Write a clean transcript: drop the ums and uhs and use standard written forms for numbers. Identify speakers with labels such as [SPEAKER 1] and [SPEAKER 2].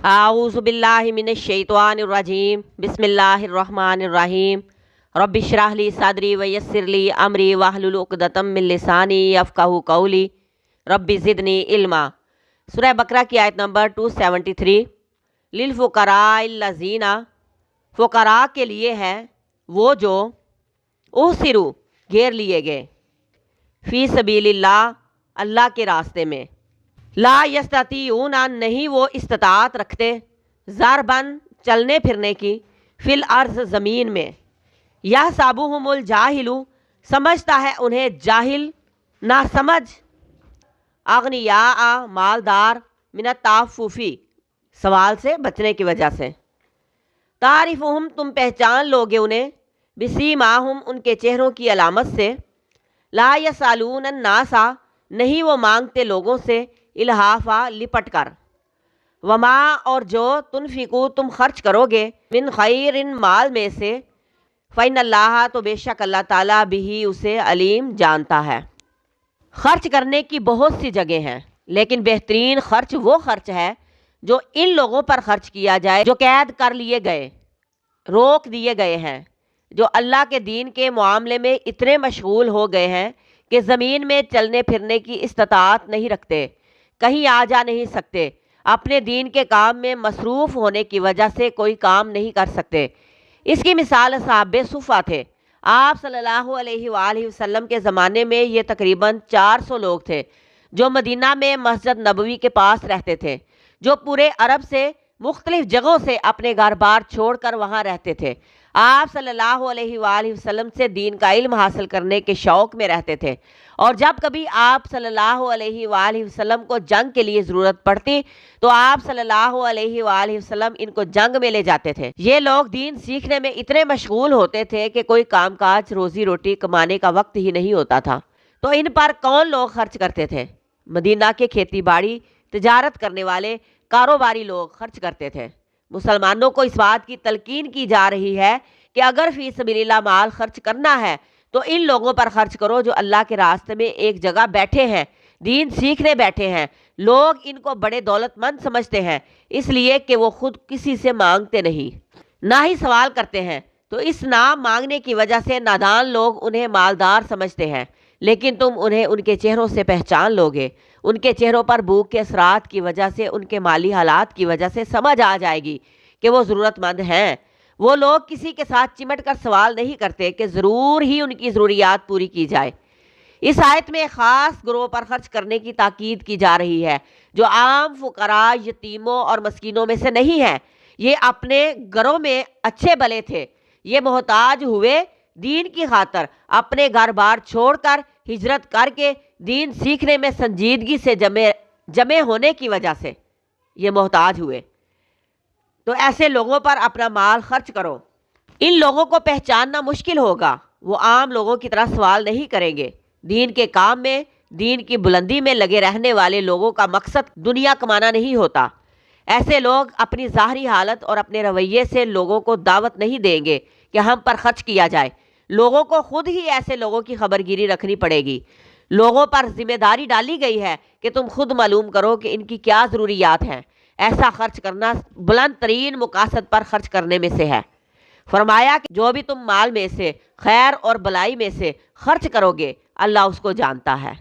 [SPEAKER 1] आऊज़ु बिल्लाहि मिनश शैतानिर रजीम बिस्मिल्लाहिर रहमानिर रहीम रब्बि इश्रह ली सदरी व यस्सिर ली अमरी वहलुल उक़दतम मिन लिसानी यफ़क़हू क़ौली रब्बि ज़िदनी इल्मा। सूरह बकरा की आयत नंबर 273। लिल फ़ुक़राइल्लज़ीना, फ़ुक़रा के लिए है वो जो उहसिरू घेर लिए गए, फ़ी सबीलिल्लाह अल्लाह के रास्ते में, ला यस्ततीऊना नहीं वो इस्तात रखते, ज़रबन चलने फिरने की, फिल अर्ज़ ज़मीन में, यह साबुहुमुल जाहिलु समझता है उन्हें जाहिल ना समझ, अगनिया मालदार, मिनत ताफ़ुफ़ी सवाल से बचने की वजह से, तारिफ़ुहुम तुम पहचान लोगे उन्हें, बिसीमाहुम उनके चेहरों की अलामत से, ला यसालून नासा नहीं वो मांगते लोगों से, इल्हाफा लिपट कर, वमा और जो तुनफिकू तुम खर्च करोगे, मिन खैरिन माल में से, फ़इन्नल्लाह तो बेशक अल्लाह ताला बिही उसे अलीम जानता है। खर्च करने की बहुत सी जगह हैं, लेकिन बेहतरीन खर्च वो खर्च है जो इन लोगों पर खर्च किया जाए जो कैद कर लिए गए, रोक दिए गए हैं, जो अल्लाह के दीन के मामले में इतने मशगूल हो गए हैं कि ज़मीन में चलने फिरने की इस्तात नहीं रखते, कहीं आ जा नहीं सकते, अपने दीन के काम में मसरूफ़ होने की वजह से कोई काम नहीं कर सकते। इसकी मिसाल साहबे सुफ़ा थे। आप सल्लल्लाहु अलैहि वसल्लम के ज़माने में ये तकरीबन 400 लोग थे जो मदीना में मस्जिद नबवी के पास रहते थे, जो पूरे अरब से मुख्तलिफ़ जगहों से अपने घर बार छोड़कर वहाँ रहते थे। आप सल्लल्लाहु अलैहि वसल्लम से दीन का इल्म हासिल करने के शौक़ में रहते थे, और जब कभी आप सल्लल्लाहु अलैहि वसल्लम को जंग के लिए ज़रूरत पड़ती तो आप सल्लल्लाहु अलैहि वसल्लम इनको जंग में ले जाते थे। ये लोग दीन सीखने में इतने मशगूल होते थे कि कोई कामकाज रोज़ी रोटी कमाने का वक्त ही नहीं होता था। तो इन पर कौन लोग खर्च करते थे? मदीना के खेती बाड़ी तिजारत करने वाले कारोबारी लोग खर्च करते थे। मुसलमानों को इस बात की तलकीन की जा रही है कि अगर फ़ी सबीलिल्लाह माल खर्च करना है तो इन लोगों पर खर्च करो जो अल्लाह के रास्ते में एक जगह बैठे हैं, दीन सीखने बैठे हैं। लोग इनको बड़े दौलतमंद समझते हैं, इसलिए कि वो खुद किसी से मांगते नहीं, ना ही सवाल करते हैं, तो इस ना मांगने की वजह से नादान लोग उन्हें मालदार समझते हैं। लेकिन तुम उन्हें उनके चेहरों से पहचान लोगे, उनके चेहरों पर भूख के असरात की वजह से, उनके माली हालात की वजह से समझ आ जाएगी कि वो ज़रूरतमंद हैं। वो लोग किसी के साथ चिमट कर सवाल नहीं करते कि ज़रूर ही उनकी ज़रूरियात पूरी की जाए। इस आयत में ख़ास ग्रोह पर खर्च करने की ताकीद की जा रही है जो आम फ़ुक़रा, यतीमों और मस्कीनों में से नहीं है। ये अपने घरों में अच्छे भले थे, ये मोहताज हुए दीन की खातर, अपने घर बार छोड़कर हिजरत करके दीन सीखने में संजीदगी से जमे होने की वजह से ये मोहताज हुए। तो ऐसे लोगों पर अपना माल खर्च करो। इन लोगों को पहचानना मुश्किल होगा, वो आम लोगों की तरह सवाल नहीं करेंगे। दीन के काम में, दीन की बुलंदी में लगे रहने वाले लोगों का मकसद दुनिया कमाना नहीं होता। ऐसे लोग अपनी ज़ाहरी हालत और अपने रवैये से लोगों को दावत नहीं देंगे कि हम पर खर्च किया जाए। लोगों को खुद ही ऐसे लोगों की खबरगिरी रखनी पड़ेगी। लोगों पर जिम्मेदारी डाली गई है कि तुम खुद मालूम करो कि इनकी क्या ज़रूरियात हैं। ऐसा खर्च करना बुलंद तरीन मकासद पर खर्च करने में से है। फरमाया कि जो भी तुम माल में से, खैर और भलाई में से खर्च करोगे, अल्लाह उसको जानता है।